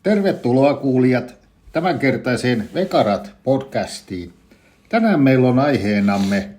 Tervetuloa kuulijat tämänkertaiseen Vekarat-podcastiin. Tänään meillä on aiheenamme,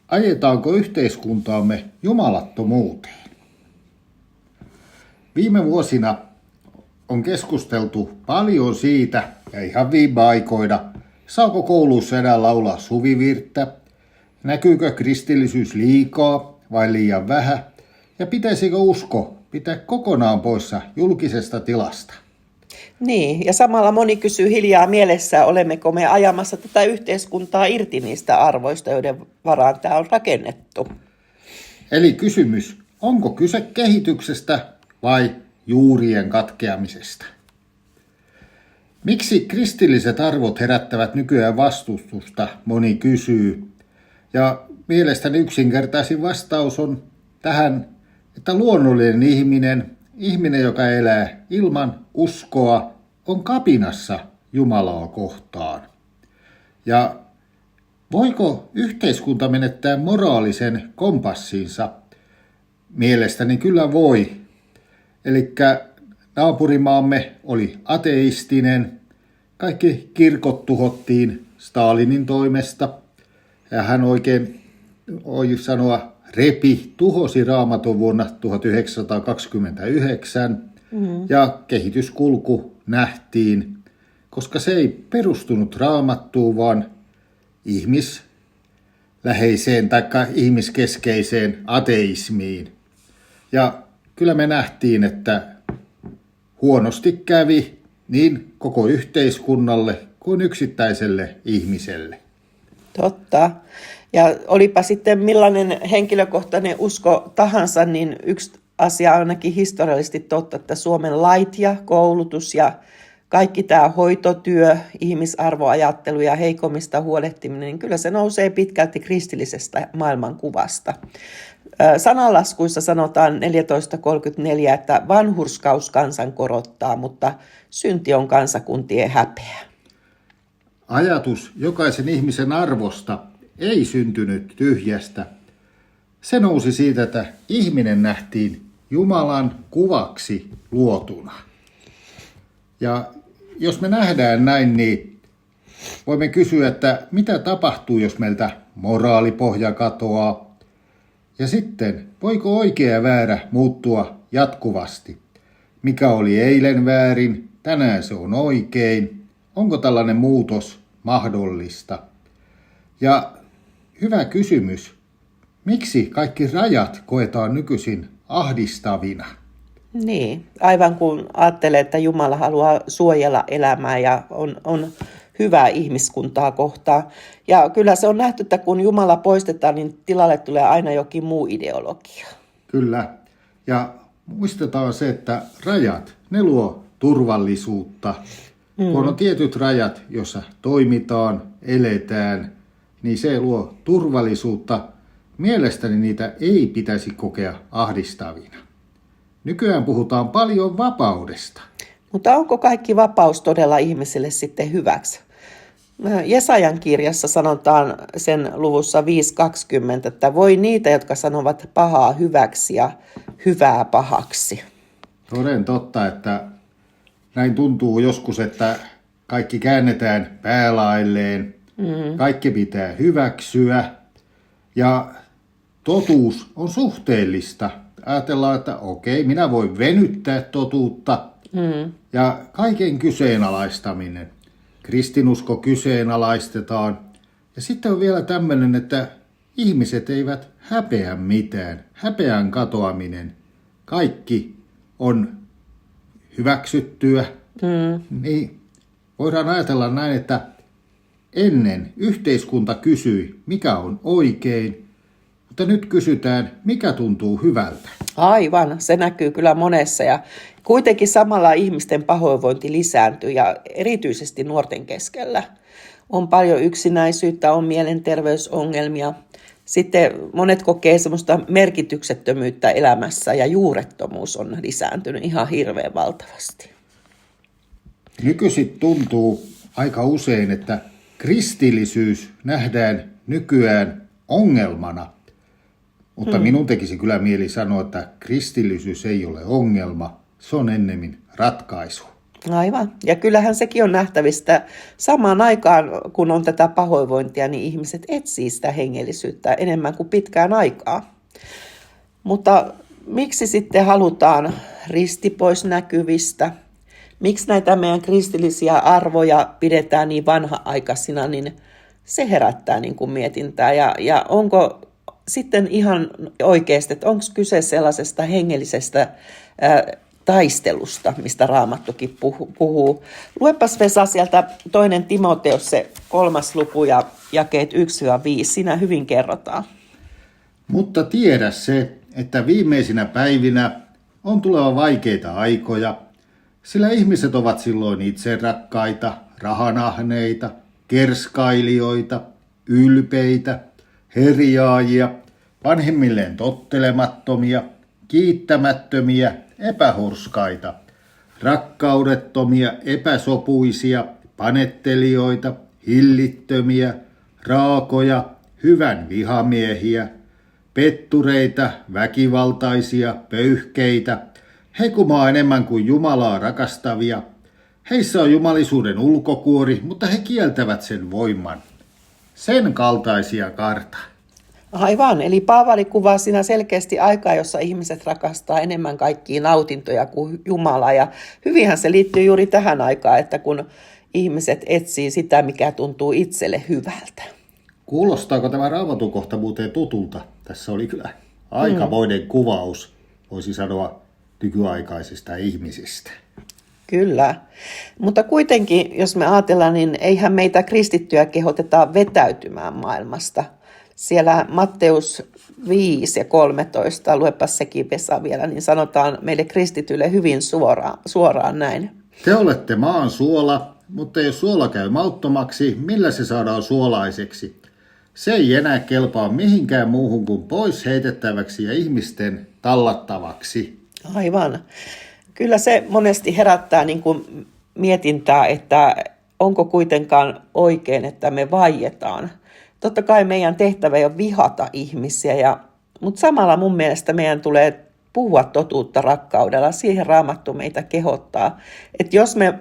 ajetaanko yhteiskuntaamme jumalattomuuteen? Viime vuosina on keskusteltu paljon siitä, ja ihan viime aikoina, saako koulussa enää laulaa suvivirttä, näkyykö kristillisyys liikaa vai liian vähän, ja pitäisikö usko pitää kokonaan poissa julkisesta tilasta. Niin, ja samalla moni kysyy hiljaa mielessä, olemmeko me ajamassa tätä yhteiskuntaa irti niistä arvoista, joiden varaan tämä on rakennettu. Eli kysymys, onko kyse kehityksestä vai juurien katkeamisesta? Miksi kristilliset arvot herättävät nykyään vastustusta, moni kysyy. Ja mielestäni yksinkertaisin vastaus on tähän, että luonnollinen ihminen, joka elää ilman uskoa, on kapinassa Jumalaa kohtaan. Ja voiko yhteiskunta menettää moraalisen kompassinsa? Mielestäni kyllä voi. Eli naapurimaamme oli ateistinen, kaikki kirkot tuhottiin Stalinin toimesta, ja hän oikein, voi sanoa, tuhosi Raamatun vuonna 1929, ja kehityskulku nähtiin, koska se ei perustunut Raamattuun, vaan ihmisläheiseen tai ihmiskeskeiseen ateismiin. Ja kyllä me nähtiin, että huonosti kävi niin koko yhteiskunnalle kuin yksittäiselle ihmiselle. Totta. Ja olipa sitten millainen henkilökohtainen usko tahansa, niin yksi asia on ainakin historiallisesti totta, että Suomen lait ja koulutus ja kaikki tämä hoitotyö, ihmisarvoajattelu ja heikommista huolehtiminen, niin kyllä se nousee pitkälti kristillisestä maailmankuvasta. Sananlaskuissa sanotaan 14.34, että vanhurskaus kansan korottaa, mutta synti on kansakuntien häpeä. Ajatus jokaisen ihmisen arvosta ei syntynyt tyhjästä. Se nousi siitä, että ihminen nähtiin Jumalan kuvaksi luotuna. Ja jos me nähdään näin, niin voimme kysyä, että mitä tapahtuu, jos meiltä moraalipohja katoaa? Ja sitten, voiko oikea ja väärä muuttua jatkuvasti? Mikä oli eilen väärin, tänään se on oikein. Onko tällainen muutos mahdollista? Ja hyvä kysymys, miksi kaikki rajat koetaan nykyisin ahdistavina? Niin, aivan kun ajattelee, että Jumala haluaa suojella elämää ja on hyvää ihmiskuntaa kohtaan. Ja kyllä se on nähty, että kun Jumala poistetaan, niin tilalle tulee aina jokin muu ideologia. Kyllä, ja muistetaan se, että rajat, ne luo turvallisuutta. Kun on tietyt rajat, jossa toimitaan, eletään, niin se luo turvallisuutta. Mielestäni niitä ei pitäisi kokea ahdistavina. Nykyään puhutaan paljon vapaudesta. Mutta onko kaikki vapaus todella ihmiselle sitten hyväksi? Jesajan kirjassa sanotaan sen luvussa 5.20, että voi niitä, jotka sanovat pahaa hyväksi ja hyvää pahaksi. Toden totta, että näin tuntuu joskus, että kaikki käännetään päälailleen, kaikki pitää hyväksyä ja totuus on suhteellista. Ajatellaan, että okei, minä voin venyttää totuutta ja kaiken kyseenalaistaminen. Kristinusko kyseenalaistetaan ja sitten on vielä tämmöinen, että ihmiset eivät häpeä mitään. Häpeän katoaminen. Kaikki on hyväksyttyä. Niin voidaan ajatella näin, että ennen yhteiskunta kysyi, mikä on oikein, mutta nyt kysytään, mikä tuntuu hyvältä. Aivan, se näkyy kyllä monessa ja kuitenkin samalla ihmisten pahoinvointi lisääntyy ja erityisesti nuorten keskellä. On paljon yksinäisyyttä, on mielenterveysongelmia. Sitten monet kokee semmoista merkityksettömyyttä elämässä ja juurettomuus on lisääntynyt ihan hirveän valtavasti. Nykyisin tuntuu aika usein, että kristillisyys nähdään nykyään ongelmana. Mutta minun tekisi kyllä mieli sanoa, että kristillisyys ei ole ongelma, se on ennemmin ratkaisu. Aivan. Ja kyllähän sekin on nähtävistä. Samaan aikaan, kun on tätä pahoinvointia, niin ihmiset etsii sitä hengellisyyttä enemmän kuin pitkään aikaa. Mutta miksi sitten halutaan risti pois näkyvistä? Miksi näitä meidän kristillisiä arvoja pidetään niin vanha-aikaisina, niin se herättää niin kuin mietintää. Ja onko sitten ihan oikeasti, että onko kyse sellaisesta hengellisestä taistelusta, mistä Raamattukin puhuu. Luepas Vesa sieltä 2. Timoteus se 3. luku ja jakeet 1-5. Siinä hyvin kerrotaan. Mutta tiedä se, että viimeisinä päivinä on tuleva vaikeita aikoja, sillä ihmiset ovat silloin itserakkaita, rahanahneita, kerskailijoita, ylpeitä, herjaajia, vanhemmilleen tottelemattomia, kiittämättömiä, epähurskaita, rakkaudettomia, epäsopuisia, panettelijoita, hillittömiä, raakoja, hyvän vihamiehiä, pettureita, väkivaltaisia, pöyhkeitä, hekumaa enemmän kuin Jumalaa rakastavia. Heissä on jumalisuuden ulkokuori, mutta he kieltävät sen voiman. Sen kaltaisia karta. Aivan, eli Paavali kuvaa siinä selkeästi aikaa, jossa ihmiset rakastaa enemmän kaikkia nautintoja kuin Jumalaa. Ja hyvinhän se liittyy juuri tähän aikaan, että kun ihmiset etsii sitä, mikä tuntuu itselle hyvältä. Kuulostaako tämä Raamatun kohta muuten tutulta? Tässä oli kyllä aikamoinen kuvaus, voisi sanoa, nykyaikaisista ihmisistä. Kyllä, mutta kuitenkin, jos me ajatellaan, niin eihän meitä kristittyjä kehoteta vetäytymään maailmasta. Siellä Matteus 5 ja 13, luepas sekin Vesa vielä, niin sanotaan meille kristityille hyvin suoraan näin. Te olette maan suola, mutta jos suola käy mauttomaksi, millä se saadaan suolaiseksi? Se ei enää kelpaa mihinkään muuhun kuin pois heitettäväksi ja ihmisten tallattavaksi. Aivan. Kyllä se monesti herättää niin kuin mietintää, että onko kuitenkaan oikein, että me vaietaan. Totta kai meidän tehtävä ei ole vihata ihmisiä, mutta samalla mun mielestä meidän tulee puhua totuutta rakkaudella. Siihen Raamattu meitä kehottaa. Että jos me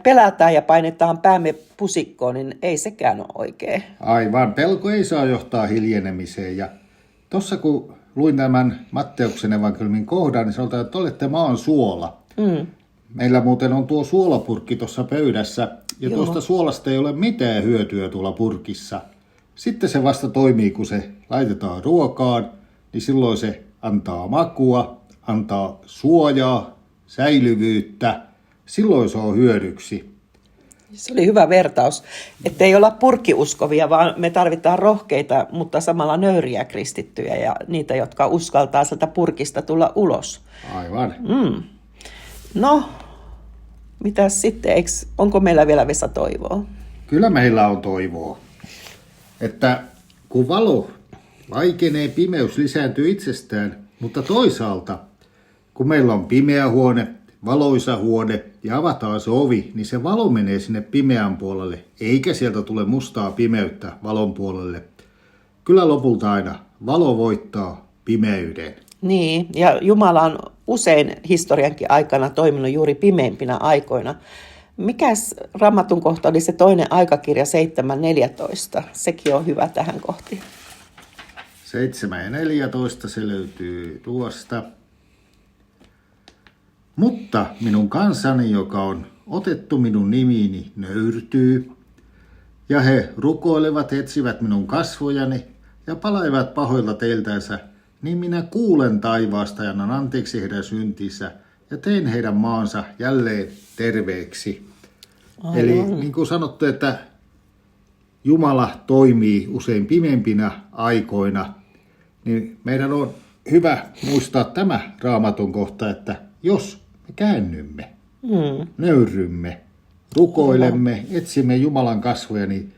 pelätään ja painetaan päämme pusikkoon, niin ei sekään ole oikein. Aivan, pelko ei saa johtaa hiljenemiseen. Ja tuossa kun luin tämän Matteuksen evankeliumin kohdan, niin sanotaan, että olette maan suola. Meillä muuten on tuo suolapurkki tuossa pöydässä, ja tuosta suolasta ei ole mitään hyötyä tuolla purkissa. Sitten se vasta toimii, kun se laitetaan ruokaan, niin silloin se antaa makua, antaa suojaa, säilyvyyttä. Silloin se on hyödyksi. Se oli hyvä vertaus, että ei olla purkkiuskovia, vaan me tarvitaan rohkeita, mutta samalla nöyriä kristittyjä ja niitä, jotka uskaltaa sieltä purkista tulla ulos. Aivan. No, mitäs sitten? Onko meillä vielä Vesa toivoa? Kyllä meillä on toivoa, että kun valo vaikenee, pimeys lisääntyy itsestään, mutta toisaalta, kun meillä on pimeä huone, valoisa huone ja avataan se ovi, niin se valo menee sinne pimeän puolelle, eikä sieltä tule mustaa pimeyttä valon puolelle. Kyllä lopulta aina valo voittaa pimeyden. Niin, ja Jumala on usein historiankin aikana toiminut juuri pimeimpinä aikoina. Mikäs Raamatun kohta oli se 2. aikakirja 7.14? Sekin on hyvä tähän kohtiin. 7 ja 14 se löytyy tuosta. Mutta minun kansani, joka on otettu minun nimiini, nöyrtyy, ja he rukoilevat, etsivät minun kasvojani ja palaivat pahoilta teiltänsä, niin minä kuulen taivaasta ja annan anteeksi heidän syntinsä ja tein heidän maansa jälleen terveeksi. Aivan. Eli niin kuin sanottu, että Jumala toimii usein pimempinä aikoina, niin meidän on hyvä muistaa tämä Raamatun kohta, että jos me käännymme, nöyrymme, rukoilemme, etsimme Jumalan kasvoja, niin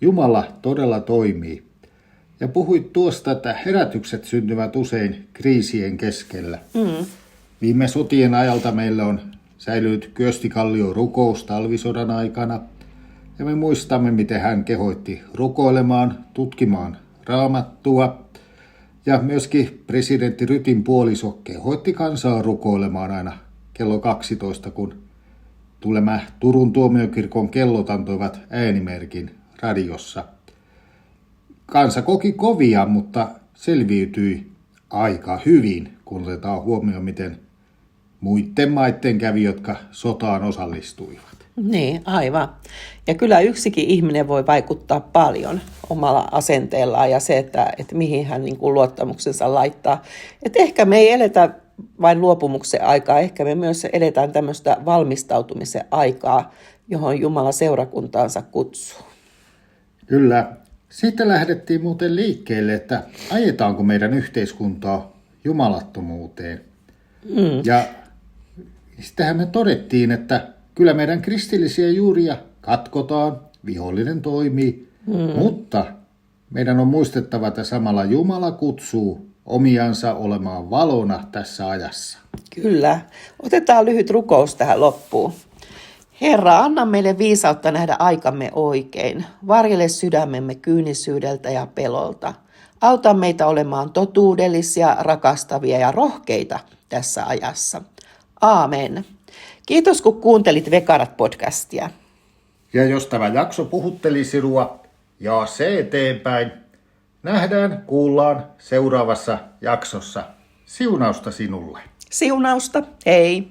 Jumala todella toimii. Ja puhuit tuosta, että herätykset syntyvät usein kriisien keskellä. Viime sotien ajalta meillä on säilynyt Kyösti Kallion rukous talvisodan aikana. Ja me muistamme, miten hän kehoitti rukoilemaan, tutkimaan Raamattua. Ja myöskin presidentti Rytin puoliso kehoitti kansaa rukoilemaan aina kello 12, kun Tulema Turun tuomiokirkon kellot antoivat äänimerkin radiossa. Kansa koki kovia, mutta selviytyi aika hyvin, kun otetaan huomioon, miten muiden maiden kävi, jotka sotaan osallistuivat. Niin, aivan. Ja kyllä yksikin ihminen voi vaikuttaa paljon omalla asenteellaan ja se, että mihin hän niin kuin luottamuksensa laittaa. Että ehkä me ei eletä vain luopumuksen aikaa, ehkä me myös eletään tämmöistä valmistautumisen aikaa, johon Jumala seurakuntaansa kutsuu. Kyllä. Sitten lähdettiin muuten liikkeelle, että ajetaanko meidän yhteiskuntaa jumalattomuuteen. Ja sittenhän me todettiin, että kyllä meidän kristillisiä juuria katkotaan, vihollinen toimii, mutta meidän on muistettava, että samalla Jumala kutsuu omiansa olemaan valona tässä ajassa. Kyllä. Otetaan lyhyt rukous tähän loppuun. Herra, anna meille viisautta nähdä aikamme oikein. Varjele sydämemme kyynisyydeltä ja pelolta. Auta meitä olemaan totuudellisia, rakastavia ja rohkeita tässä ajassa. Aamen. Kiitos, kun kuuntelit Vekarat-podcastia. Ja jos tämä jakso puhutteli sinua, jaa se eteenpäin. Nähdään, kuullaan seuraavassa jaksossa. Siunausta sinulle. Siunausta. Hei.